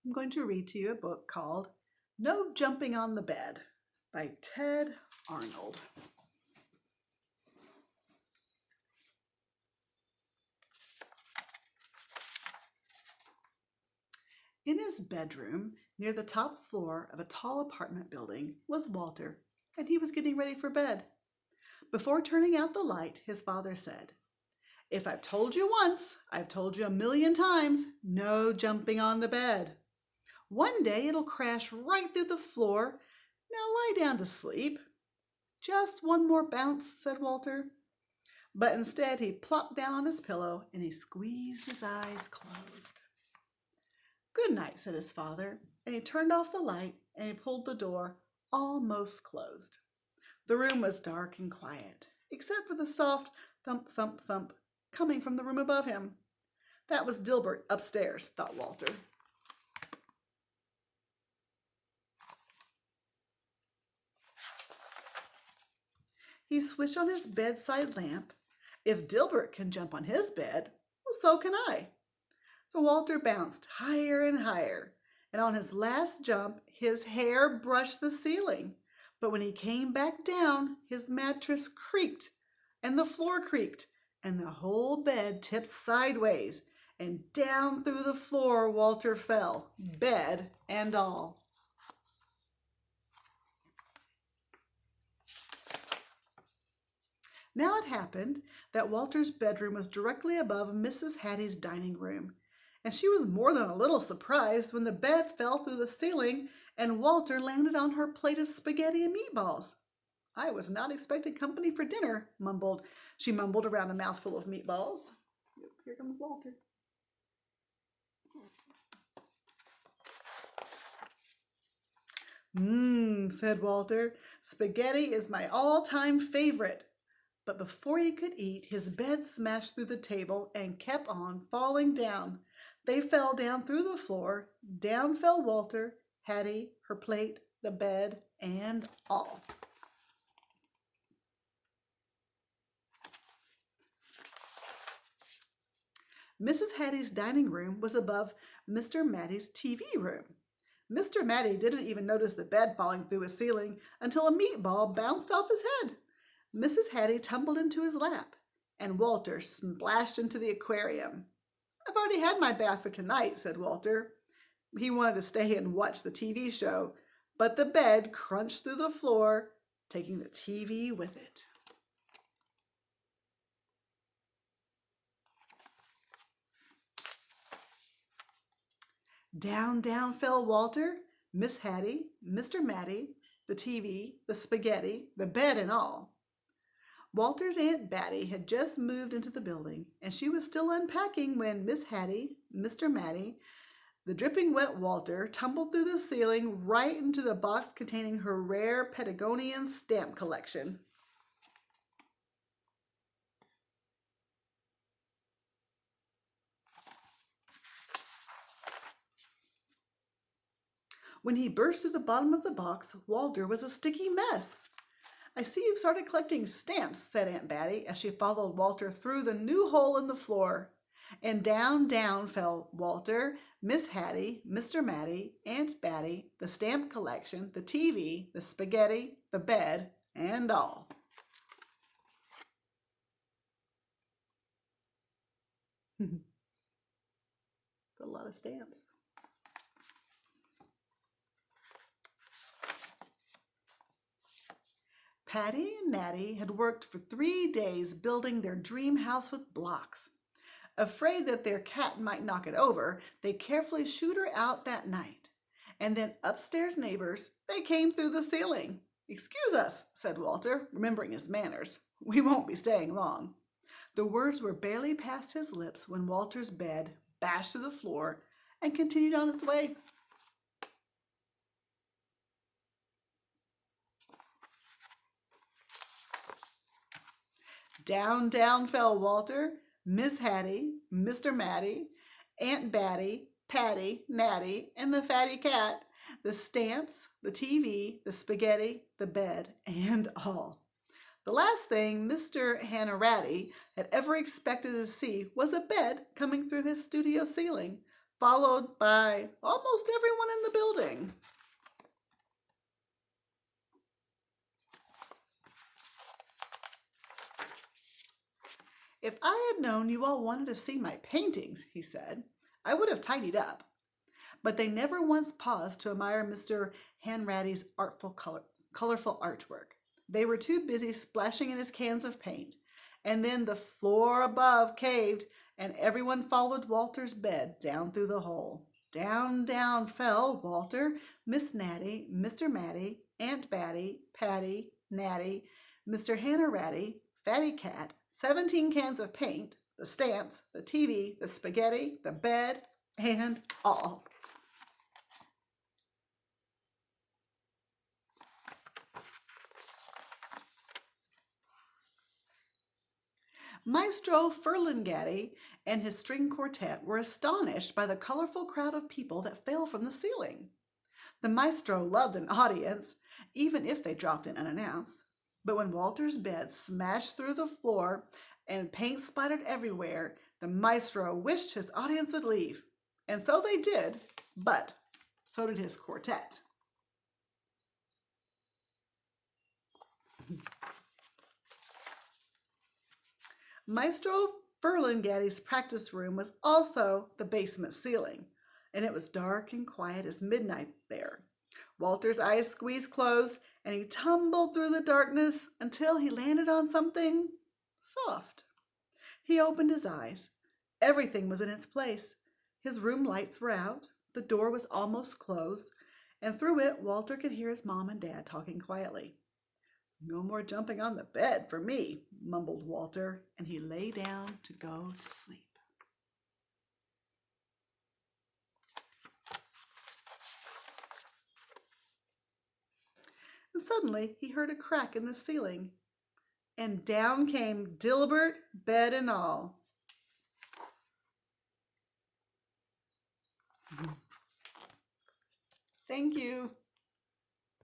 I'm going to read to you a book called No Jumping on the Bed by Ted Arnold. In his bedroom, near the top floor of a tall apartment building, was Walter, and he was getting ready for bed. Before turning out the light, his father said, "If I've told you once, I've told you 1,000,000 times, no jumping on the bed. One day it'll crash right through the floor. Now lie down to sleep." "Just one more bounce," said Walter. But instead he plopped down on his pillow and he squeezed his eyes closed. "Good night," said his father, and he turned off the light and he pulled the door almost closed. The room was dark and quiet, except for the soft thump, thump, thump coming from the room above him. That was Dilbert upstairs, thought Walter. He switched on his bedside lamp. If Dilbert can jump on his bed, well, so can I. So Walter bounced higher and higher, and on his last jump, his hair brushed the ceiling. But when he came back down, his mattress creaked, and the floor creaked, and the whole bed tipped sideways, and down through the floor Walter fell, bed and all. Now it happened that Walter's bedroom was directly above Mrs. Hattie's dining room, and she was more than a little surprised when the bed fell through the ceiling and Walter landed on her plate of spaghetti and meatballs. "I was not expecting company for dinner," she mumbled around a mouthful of meatballs. Here comes Walter. Said Walter. "Spaghetti is my all-time favorite." But before he could eat, his bed smashed through the table and kept on falling down. They fell down through the floor. Down fell Walter, Hattie, her plate, the bed, and all. Mrs. Hattie's dining room was above Mr. Matty's TV room. Mr. Matty didn't even notice the bed falling through his ceiling until a meatball bounced off his head. Mrs. Hattie tumbled into his lap, and Walter splashed into the aquarium. "I've already had my bath for tonight," said Walter. He wanted to stay and watch the TV show, but the bed crunched through the floor, taking the TV with it. Down, down fell Walter, Miss Hattie, Mr. Matty, the TV, the spaghetti, the bed, and all. Walter's Aunt Batty had just moved into the building, and she was still unpacking when Miss Hattie, Mr. Matty, the dripping wet Walter tumbled through the ceiling right into the box containing her rare Patagonian stamp collection. When he burst through the bottom of the box, Walter was a sticky mess. "I see you've started collecting stamps," said Aunt Batty as she followed Walter through the new hole in the floor. And down, down fell Walter, Miss Hattie, Mr. Matty, Aunt Batty, the stamp collection, the TV, the spaghetti, the bed, and all. A lot of stamps. Patty and Natty had worked for 3 days building their dream house with blocks. Afraid that their cat might knock it over, they carefully shooed her out that night. And then upstairs neighbors, they came through the ceiling. "Excuse us," said Walter, remembering his manners. "We won't be staying long." The words were barely past his lips when Walter's bed bashed through the floor and continued on its way. Down, down fell Walter, Miss Hattie, Mr. Matty, Aunt Batty, Patty, Natty, and the fatty cat, the stamps, the TV, the spaghetti, the bed, and all. The last thing Mr. Hannaratty had ever expected to see was a bed coming through his studio ceiling, followed by almost everyone in the building. "If I had known you all wanted to see my paintings," he said, "I would have tidied up." But they never once paused to admire Mr. Hanratty's colorful artwork. They were too busy splashing in his cans of paint. And then the floor above caved, and everyone followed Walter's bed down through the hole. Down, down fell Walter, Miss Natty, Mr. Matty, Aunt Batty, Patty, Natty, Mr. Hanratty, Fatty Cat, 17 cans of paint, the stamps, the TV, the spaghetti, the bed, and all. Maestro Furlingatti and his string quartet were astonished by the colorful crowd of people that fell from the ceiling. The maestro loved an audience, even if they dropped in unannounced. But when Walter's bed smashed through the floor and paint splattered everywhere, the maestro wished his audience would leave. And so they did, but so did his quartet. Maestro Furlingatti's practice room was also the basement ceiling, and it was dark and quiet as midnight there. Walter's eyes squeezed closed, and he tumbled through the darkness until he landed on something soft. He opened his eyes. Everything was in its place. His room lights were out, the door was almost closed, and through it Walter could hear his mom and dad talking quietly. "No more jumping on the bed for me," mumbled Walter, and he lay down to go to sleep. And suddenly he heard a crack in the ceiling, and down came Dilbert, bed and all. Thank you.